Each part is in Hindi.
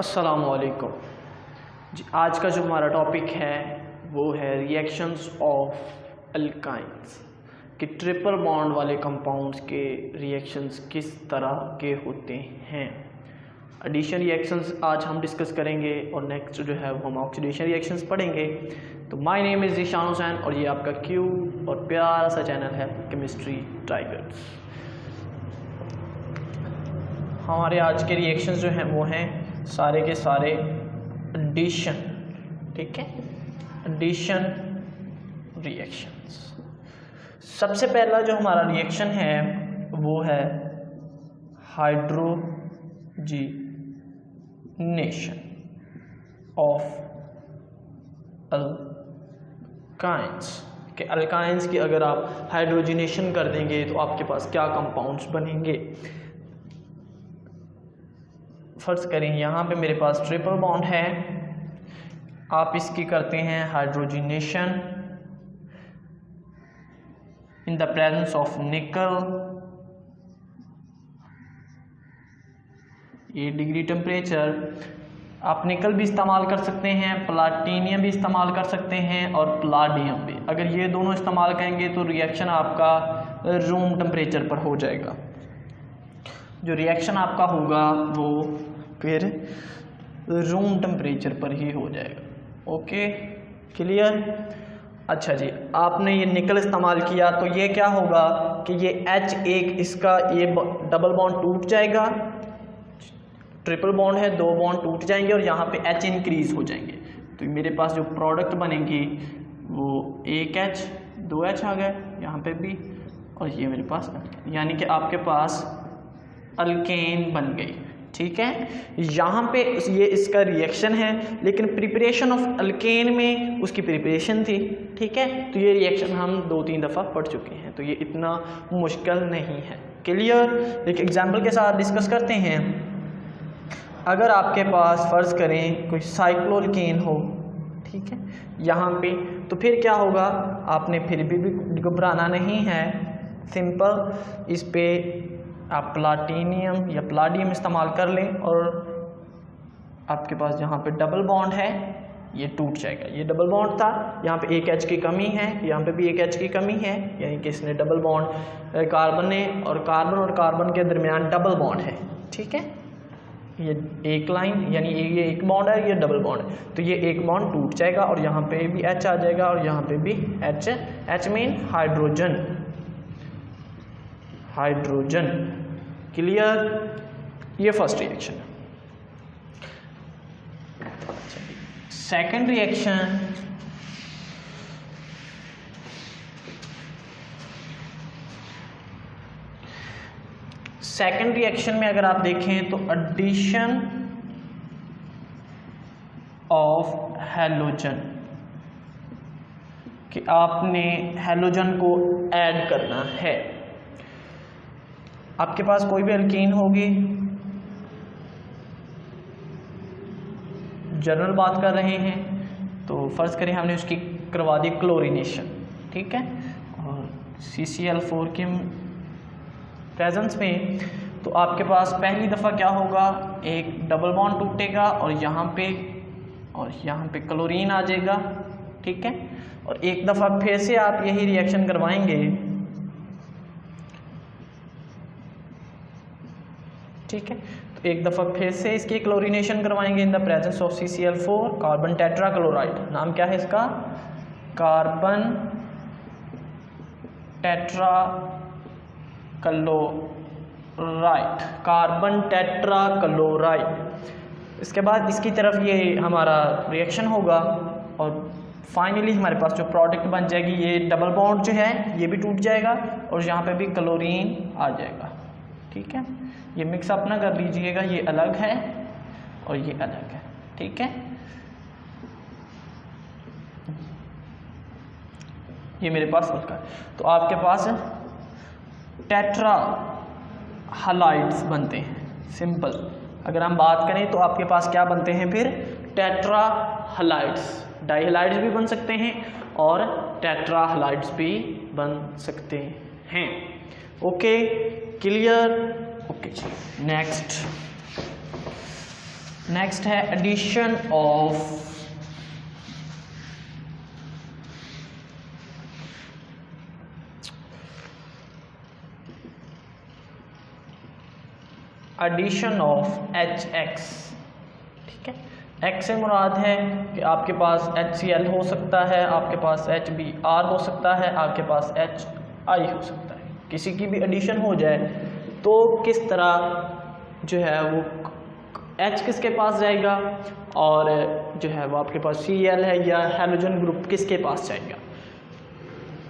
अस्सलामुअलैकुम जी। आज का जो हमारा टॉपिक है वो है रिएक्शंस ऑफ अल्काइंस कि ट्रिपल बॉन्ड वाले कंपाउंड्स के रिएक्शंस किस तरह के होते हैं। एडिशन रिएक्शंस आज हम डिस्कस करेंगे और नेक्स्ट जो है वो हम ऑक्सीडेशन रिएक्शंस पढ़ेंगे। तो my name is Zeeshan Hussain और ये आपका क्यूट और प्यारा सा चैनल है केमिस्ट्री टाइगर्स। हमारे आज के रिएक्शंस जो हैं वो हैं सारे के सारे एडिशन, ठीक है, एडिशन रिएक्शंस। सबसे पहला जो हमारा रिएक्शन है वो है हाइड्रोजीनेशन ऑफ अल्काइंस के अल्काइंस की अगर आप हाइड्रोजिनेशन कर देंगे तो आपके पास क्या कंपाउंड्स बनेंगे। फर्ज करें यहाँ पे मेरे पास ट्रिपल बॉन्ड है, आप इसकी करते हैं hydrogenation in the presence of निकल। ये डिग्री टेम्परेचर, आप निकल भी इस्तेमाल कर सकते हैं, प्लाटिनियम भी इस्तेमाल कर सकते हैं और प्लाडियम भी। अगर ये दोनों इस्तेमाल करेंगे तो रिएक्शन आपका रूम टेम्परेचर पर हो जाएगा। जो रिएक्शन आपका होगा वो फिर रूम टेम्परेचर पर ही हो जाएगा। Okay, clear. अच्छा जी, आपने ये निकल इस्तेमाल किया तो ये क्या होगा कि ये H1 इसका ये डबल बॉन्ड टूट जाएगा, ट्रिपल बॉन्ड है, दो बॉन्ड टूट जाएंगे और यहाँ पे H इंक्रीज हो जाएंगे। तो मेरे पास जो प्रोडक्ट बनेगी वो एक H, दो H आ गए यहाँ पे भी, और ये मेरे पास यानी कि आपके पास अल्केन बन गई। ठीक है, यहाँ पे ये इसका रिएक्शन है, लेकिन प्रिपरेशन ऑफ अल्केन में उसकी प्रिपरेशन थी। ठीक है, तो ये रिएक्शन हम 2-3 दफ़ा पढ़ चुके हैं, तो ये इतना मुश्किल नहीं है। क्लियर। एक एग्जाम्पल के साथ डिस्कस करते हैं। अगर आपके पास फ़र्ज़ करें कोई साइक्लोअल्केन हो, ठीक है, यहाँ पे, तो फिर क्या होगा, आपने फिर भी घबराना नहीं है। सिंपल इस पे आप प्लाटिनियम या प्लाडियम इस्तेमाल कर लें और आपके पास जहाँ पे डबल बॉन्ड है ये टूट जाएगा। ये डबल बॉन्ड था, यहाँ पे एक H की कमी है, यहाँ पे भी एक H की कमी है, यानी कि इसने डबल बॉन्ड कार्बन ने और कार्बन के दरमियान डबल बॉन्ड है। ठीक है, ये एक लाइन यानी ये एक बॉन्ड है, ये डबल बॉन्ड है, तो ये एक बॉन्ड टूट जाएगा और यहाँ पे भी H आ जाएगा और यहाँ पे भी H मीन हाइड्रोजन। क्लियर। ये फर्स्ट रिएक्शन है। सेकंड रिएक्शन, सेकंड रिएक्शन में अगर आप देखें तो एडिशन ऑफ हैलोजन कि आपने हैलोजन को ऐड करना है। आपके पास कोई भी अल्कीन होगी, जनरल बात कर रहे हैं, तो फर्ज करें हमने उसकी करवा दी क्लोरीनेशन, ठीक है, और CCl4 के प्रेजेंस में, तो आपके पास पहली दफ़ा क्या होगा, एक डबल बॉन्ड टूटेगा और यहाँ पे क्लोरीन आ जाएगा। ठीक है, और एक दफ़ा फिर से आप यही रिएक्शन करवाएंगे। ठीक है, तो एक दफ़ा फिर से इसकी क्लोरीनेशन करवाएंगे in the presence of CCl4 carbon tetrachloride. नाम क्या है इसका, कार्बन टेट्राक्लोराइड। इसके बाद इसकी तरफ ये हमारा रिएक्शन होगा और फाइनली हमारे पास जो प्रोडक्ट बन जाएगी, ये डबल बॉन्ड जो है ये भी टूट जाएगा और यहाँ पे भी क्लोरीन आ जाएगा। ठीक है, ये मिक्सअप ना कर लीजिएगा, ये अलग है और ये अलग है। ठीक है, ये मेरे पास उसका, तो आपके पास टेट्रा हलाइड्स बनते हैं। सिंपल अगर हम बात करें तो आपके पास क्या बनते हैं फिर, टेट्रा हलाइड्स। डाइहलाइड्स भी बन सकते हैं और टेट्रा हलाइड्स भी बन सकते हैं। Okay, clear. ओके जी, नेक्स्ट है एडिशन ऑफ HX, ठीक है। X से मुराद है कि आपके पास HCl हो सकता है, आपके पास HBr हो सकता है, आपके पास HI हो सकता है। किसी की भी एडिशन हो जाए तो किस तरह जो है वो H किसके पास जाएगा और जो है वो आपके पास Cl है या हैलोजन ग्रुप किसके पास जाएगा।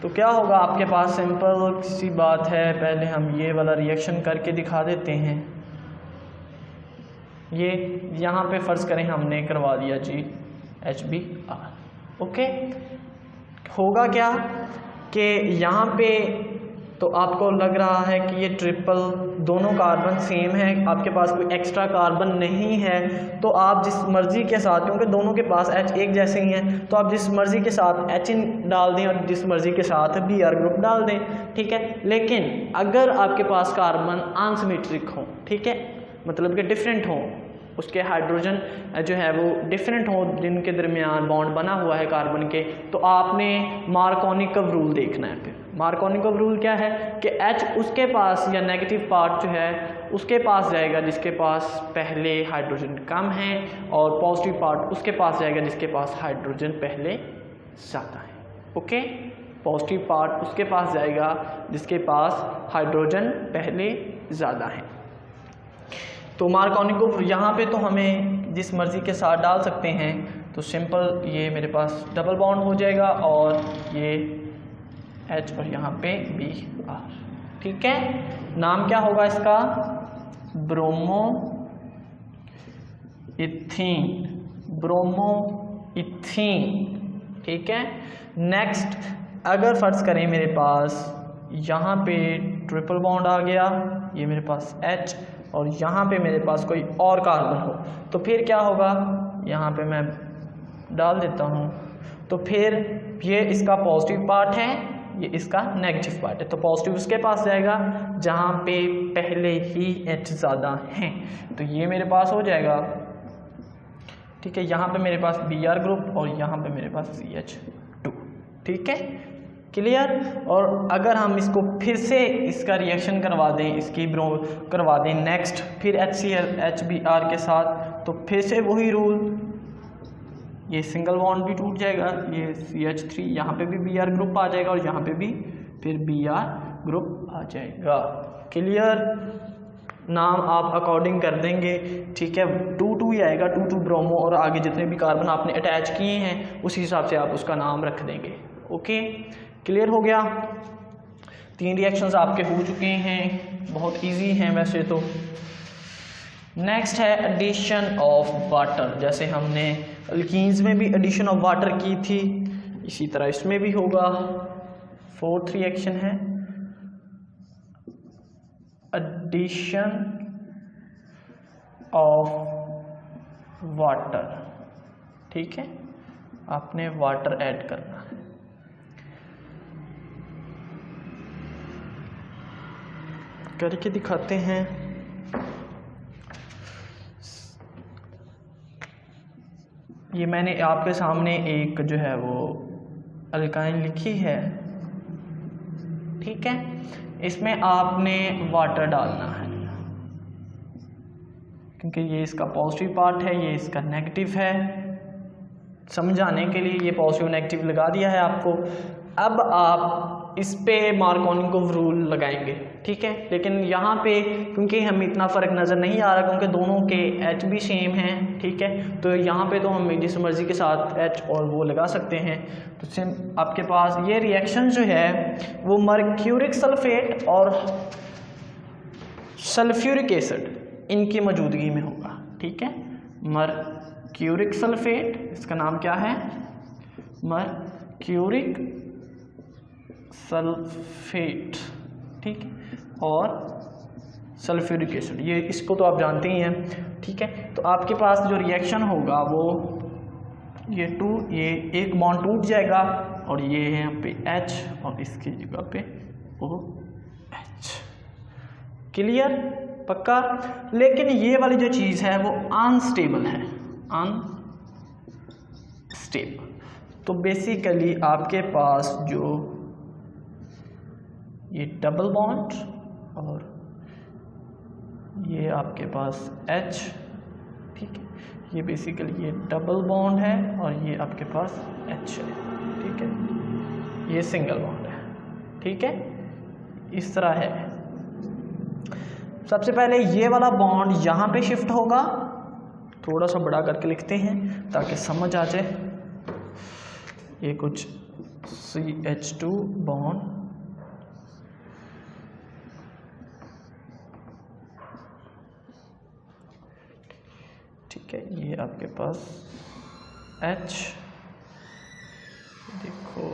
तो क्या होगा आपके पास, सिंपल सी बात है, पहले हम ये वाला रिएक्शन करके दिखा देते हैं। ये यहाँ पे फ़र्ज़ करें हमने करवा दिया जी HBr, ओके। होगा क्या कि यहाँ पे तो आपको लग रहा है कि ये ट्रिपल दोनों कार्बन सेम है, आपके पास कोई एक्स्ट्रा कार्बन नहीं है, तो आप जिस मर्ज़ी के साथ, क्योंकि दोनों के पास H एक जैसे ही हैं, तो आप जिस मर्ज़ी के साथ H डाल दें और जिस मर्ज़ी के साथ Br ग्रुप डाल दें, ठीक है। लेकिन अगर आपके पास कार्बन अनसिमेट्रिक हो, ठीक है, मतलब कि डिफरेंट हो, उसके हाइड्रोजन जो है वो डिफरेंट हो, जिनके दरमियान बॉन्ड बना हुआ है कार्बन के, तो आपने मार्कोनिकव रूल देखना है। फिर मार्कोनिकव रूल क्या है कि H उसके पास या नेगेटिव पार्ट जो है उसके पास जाएगा जिसके पास पहले हाइड्रोजन कम है, और पॉजिटिव पार्ट उसके पास जाएगा जिसके पास हाइड्रोजन पहले ज़्यादा है, ओके। पॉजिटिव पार्ट उसके पास जाएगा जिसके पास हाइड्रोजन पहले ज़्यादा है। तो मार्कोनिकव यहाँ पे तो हमें जिस मर्ज़ी के साथ डाल सकते हैं, तो सिंपल ये मेरे पास डबल बॉन्ड हो जाएगा और ये H और यहाँ पे Br, ठीक है। नाम क्या होगा इसका, ब्रोमो इथीन, ठीक है। नेक्स्ट, अगर फ़र्ज़ करें मेरे पास यहाँ पे ट्रिपल बॉन्ड आ गया, ये मेरे पास H और यहाँ पे मेरे पास कोई और कार्बन हो, तो फिर क्या होगा, यहाँ पे मैं डाल देता हूँ, तो फिर ये इसका पॉजिटिव पार्ट है, ये इसका नेगेटिव पार्ट है, तो पॉजिटिव उसके पास जाएगा जहाँ पे पहले ही H ज़्यादा हैं, तो ये मेरे पास हो जाएगा, ठीक है। यहाँ पे मेरे पास Br ग्रुप और यहाँ पे मेरे पास CH2, ठीक है, क्लियर। और अगर हम इसको फिर से इसका रिएक्शन करवा दें, इसकी करवा दें नेक्स्ट, फिर HCl HBr के साथ, तो फिर से वही रूल, ये सिंगल बॉन्ड भी टूट जाएगा, ये CH3, यहाँ पे भी Br ग्रुप आ जाएगा और यहाँ पे भी फिर Br ग्रुप आ जाएगा, क्लियर। नाम आप अकॉर्डिंग कर देंगे, ठीक है। 2 ही आएगा, 2 ब्रोमो, और आगे जितने भी कार्बन आपने अटैच किए हैं उसी हिसाब से आप उसका नाम रख देंगे, ओके, क्लियर हो गया। 3 रिएक्शंस आपके हो चुके हैं, बहुत इजी हैं वैसे तो। नेक्स्ट है एडिशन ऑफ वाटर। जैसे हमने अल्कीन्स में भी एडिशन ऑफ वाटर की थी, इसी तरह इसमें भी होगा। 4th रिएक्शन है एडिशन ऑफ वाटर, ठीक है, आपने वाटर ऐड करना है। करके दिखाते हैं। ये मैंने आपके सामने एक जो है वो अल्काइन लिखी है, ठीक है। इसमें आपने वाटर डालना है, क्योंकि ये इसका पॉजिटिव पार्ट है, ये इसका नेगेटिव है। समझाने के लिए ये पॉजिटिव नेगेटिव लगा दिया है आपको। अब आप इस पे मार्कोनिकव रूल लगाएंगे, ठीक है। लेकिन यहाँ पे क्योंकि हमें इतना फ़र्क नज़र नहीं आ रहा, क्योंकि दोनों के H भी सेम हैं, ठीक है, तो यहाँ पे तो हम जिस मर्ज़ी के साथ H और वो लगा सकते हैं। तो सिम आपके पास ये रिएक्शन जो है वो मर्क्यूरिक सल्फेट और सल्फ्यूरिक एसिड इनकी मौजूदगी में होगा, ठीक है। मर्क्यूरिक सल्फेट, इसका नाम क्या है, मर्क्यूरिक सल्फेट, ठीक, और सल्फ्यूरिक एसिड, ये इसको तो आप जानते ही हैं, ठीक है। तो आपके पास जो रिएक्शन होगा वो ये एक बॉन्ड टूट जाएगा और ये है यहाँ पे H और इसकी जगह पे OH, क्लियर। पक्का। लेकिन ये वाली जो चीज़ है वो अनस्टेबल है, अनस्टेबल। तो बेसिकली आपके पास जो ये डबल बॉन्ड और ये आपके पास H, ठीक है, ये बेसिकली ये डबल बॉन्ड है और ये आपके पास H है, ठीक है, ये सिंगल बॉन्ड है, ठीक है, इस तरह है। सबसे पहले ये वाला बॉन्ड यहाँ पे शिफ्ट होगा, थोड़ा सा बड़ा करके लिखते हैं ताकि समझ आ जाए। ये कुछ CH2 बॉन्ड, ठीक है, ये आपके पास H, देखो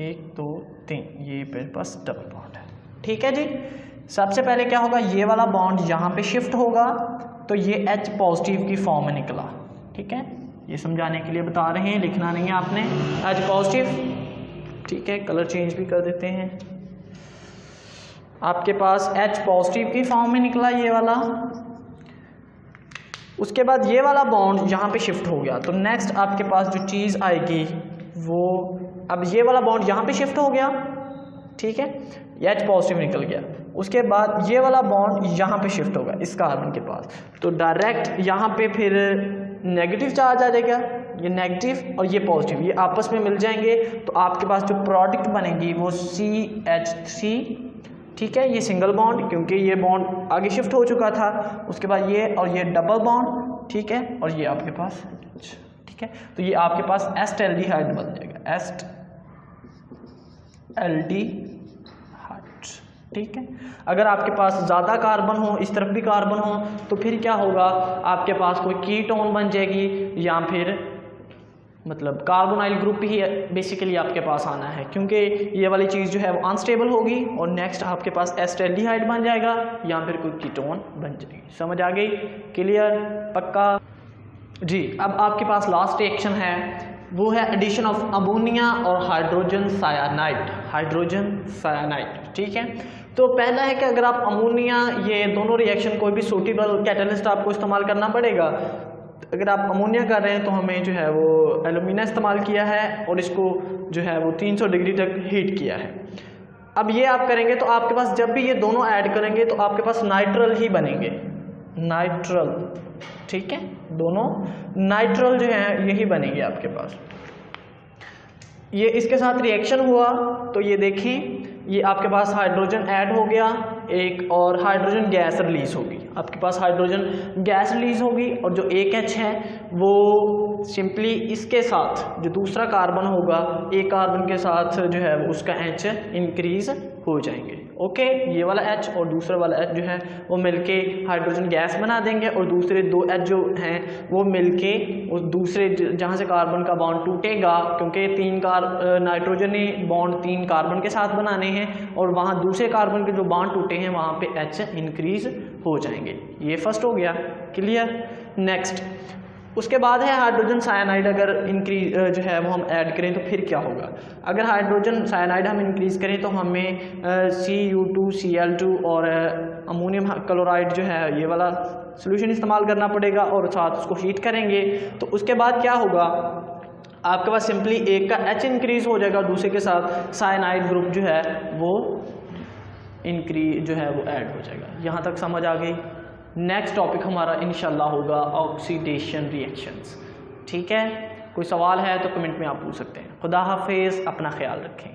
1 2 3, ये मेरे पास डबल बॉन्ड है, ठीक है जी। सबसे पहले क्या होगा, ये वाला बॉन्ड यहाँ पे शिफ्ट होगा तो ये H पॉजिटिव की फॉर्म में निकला, ठीक है, ये समझाने के लिए बता रहे हैं, लिखना नहीं है आपने, H पॉजिटिव, ठीक है, कलर चेंज भी कर देते हैं। आपके पास H पॉजिटिव की फॉर्म में निकला ये वाला। उसके बाद ये वाला बॉन्ड यहाँ पे शिफ्ट हो गया, तो नेक्स्ट आपके पास जो चीज़ आएगी वो, अब ये वाला बॉन्ड यहाँ पे शिफ्ट हो गया, ठीक है, H पॉजिटिव निकल गया। उसके बाद ये वाला बॉन्ड यहाँ पे शिफ्ट होगा इस कार्बन के पास, तो डायरेक्ट यहाँ पे फिर नेगेटिव चार्ज आ जाएगा, ये नेगेटिव और ये पॉजिटिव, ये आपस में मिल जाएंगे, तो आपके पास जो प्रोडक्ट बनेगी वो CH3, ठीक है, ये सिंगल बॉन्ड क्योंकि ये बॉन्ड आगे शिफ्ट हो चुका था। उसके बाद ये और ये डबल बॉन्ड, ठीक है, और ये आपके पास, ठीक है, तो ये आपके पास एस्टल्डिहाइड बन जाएगा, एस्टल्डिहाइड, ठीक है। अगर आपके पास ज़्यादा कार्बन हो, इस तरफ भी कार्बन हो, तो फिर क्या होगा, आपके पास कोई कीटोन बन जाएगी या फिर मतलब कार्बोनाइल ग्रुप ही बेसिकली आपके पास आना है, क्योंकि ये वाली चीज़ जो है वो अनस्टेबल होगी और नेक्स्ट आपके पास एस्टल्डिहाइड बन जाएगा या फिर कोई कीटोन बन जाएगी। समझ आ गई, क्लियर, पक्का जी। अब आपके पास लास्ट रिएक्शन है, वो है एडिशन ऑफ अमोनिया और हाइड्रोजन सायानाइड, ठीक है। तो पहला है कि अगर आप अमोनिया, ये दोनों रिएक्शन कोई भी सूटेबल कैटलिस्ट आपको इस्तेमाल करना पड़ेगा। अगर आप अमोनिया कर रहे हैं तो हमें जो है वो एल्यूमिना इस्तेमाल किया है और इसको जो है वो 300 डिग्री तक हीट किया है। अब ये आप करेंगे तो आपके पास जब भी ये दोनों ऐड करेंगे तो आपके पास नाइट्रल ही बनेंगे, नाइट्रल, ठीक है, दोनों नाइट्रल जो है यही बनेंगे आपके पास। ये इसके साथ रिएक्शन हुआ तो ये देखें, ये आपके पास हाइड्रोजन ऐड हो गया एक और हाइड्रोजन गैस रिलीज होगी, आपके पास हाइड्रोजन गैस रिलीज होगी और जो एक H है वो सिंपली इसके साथ जो दूसरा कार्बन होगा, एक कार्बन के साथ जो है वो उसका H इंक्रीज हो जाएंगे। ओके, ये वाला H और दूसरा वाला H जो है वो मिलके हाइड्रोजन गैस बना देंगे और दूसरे दो H जो हैं वो मिलके उस दूसरे जहाँ से कार्बन का बॉन्ड टूटेगा, क्योंकि नाइट्रोजन ने बॉन्ड 3 कार्बन के साथ बनाने हैं और वहाँ दूसरे कार्बन के जो बॉन्ड टूटे हैं वहाँ पे H इंक्रीज हो जाएंगे। ये फर्स्ट हो गया, क्लियर। नेक्स्ट उसके बाद है हाइड्रोजन सायानाइड। अगर इंक्रीज जो है वो हम ऐड करें तो फिर क्या होगा, अगर हाइड्रोजन सायानाइड हम इंक्रीज़ करें तो हमें Cu2Cl2 और अमोनियम क्लोराइड जो है ये वाला सोल्यूशन इस्तेमाल करना पड़ेगा और साथ उसको हीट करेंगे। तो उसके बाद क्या होगा, आपके पास सिंपली एक का H इंक्रीज़ हो जाएगा, दूसरे के साथ सायानाइड ग्रुप जो है वो इंक्रीज जो है वो ऐड हो जाएगा। यहाँ तक समझ आ गई। नेक्स्ट टॉपिक हमारा इंशाल्लाह होगा ऑक्सीडेशन रिएक्शंस। ठीक है, कोई सवाल है तो कमेंट में आप पूछ सकते हैं। खुदा हाफिज़, अपना ख्याल रखें।